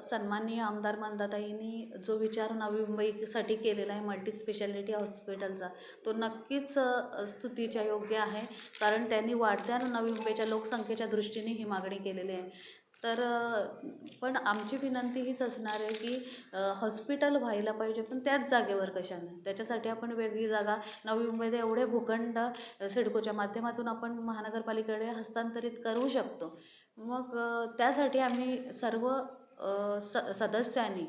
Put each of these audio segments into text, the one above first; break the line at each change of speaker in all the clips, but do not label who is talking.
सन्माननीय आमदार मंदाताईंनी जो विचार नवी मुंबईसाठी केलेला आहे मल्टी स्पेशालिटी हॉस्पिटलचा, तो नक्कीच स्तुतीच्या योग्य आहे. कारण त्यांनी वाढत्या नवी मुंबईच्या लोकसंख्येच्या दृष्टीने ही मागणी केलेली आहे. तर पण आमची विनंती हीच असणार आहे की हॉस्पिटल व्हायला पाहिजे, पण त्याच जागेवर कशाने. त्याच्यासाठी आपण वेगळी जागा, नवी मुंबईत एवढे भूखंड सिडकोच्या माध्यमातून आपण महानगरपालिकेकडे हस्तांतरित करू शकतो. मग त्यासाठी आम्ही सर्व सदस्यांनी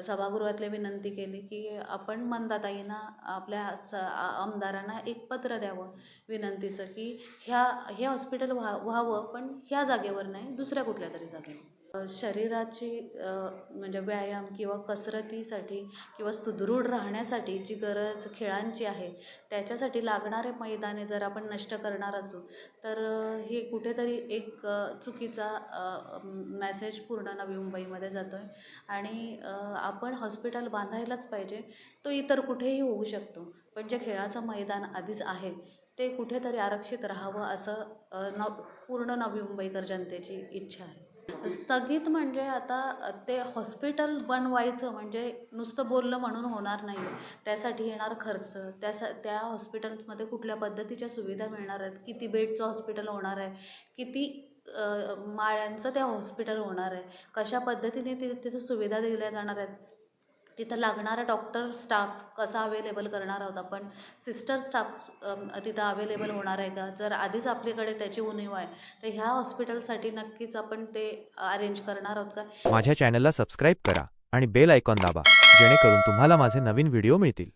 सभागृहातले विनंती केली की आपण मंदाताईंना आपल्या आमदारांना एक पत्र द्यावं विनंतीचं की हे हॉस्पिटल व्हावं, पण ह्या जागेवर नाही, दुसऱ्या कुठल्या तरी जागेवर. शरीराची म्हणजे व्यायाम किंवा कसरतीसाठी किंवा सुदृढ राहण्यासाठी जी गरज खेळांची आहे, त्याच्यासाठी लागणारे मैदाने जर आपण नष्ट करणार असू तर हे कुठेतरी एक चुकीचा मेसेज पूर्ण नवी मुंबईमध्ये जातो आहे. आणि आपण हॉस्पिटल बांधायलाच पाहिजे. तो इतर कुठेही होऊ शकतो, पण जे खेळाचं मैदान आधीच आहे ते कुठेतरी आरक्षित राहावं असं पूर्ण नवी मुंबईकर जनतेची इच्छा आहे. स्थगित म्हणजे आता ते हॉस्पिटल बनवायचं म्हणजे नुसतं बोललं म्हणून होणार नाही. त्यासाठी येणार खर्च, त्या हॉस्पिटल्समध्ये कुठल्या पद्धतीच्या सुविधा मिळणार आहेत, किती बेडचं हॉस्पिटल होणार आहे, किती माळ्यांचं त्या हॉस्पिटल होणार आहे, कशा पद्धतीने तिथं सुविधा दिल्या जाणार आहेत, तिथं लागणारा डॉक्टर स्टाफ कसा अवेलेबल करणार आहोत आपण, सिस्टर स्टाफ तिथं अवेलेबल होणार आहे का. जर आधीच आपल्याकडे त्याची उणीव आहे तर ह्या हॉस्पिटलसाठी नक्कीच आपण ते अरेंज करणार आहोत का.
माझ्या चॅनलला सबस्क्राईब करा आणि बेल आयकॉन दाबा, जेणेकरून तुम्हाला माझे नवीन व्हिडिओ मिळतील.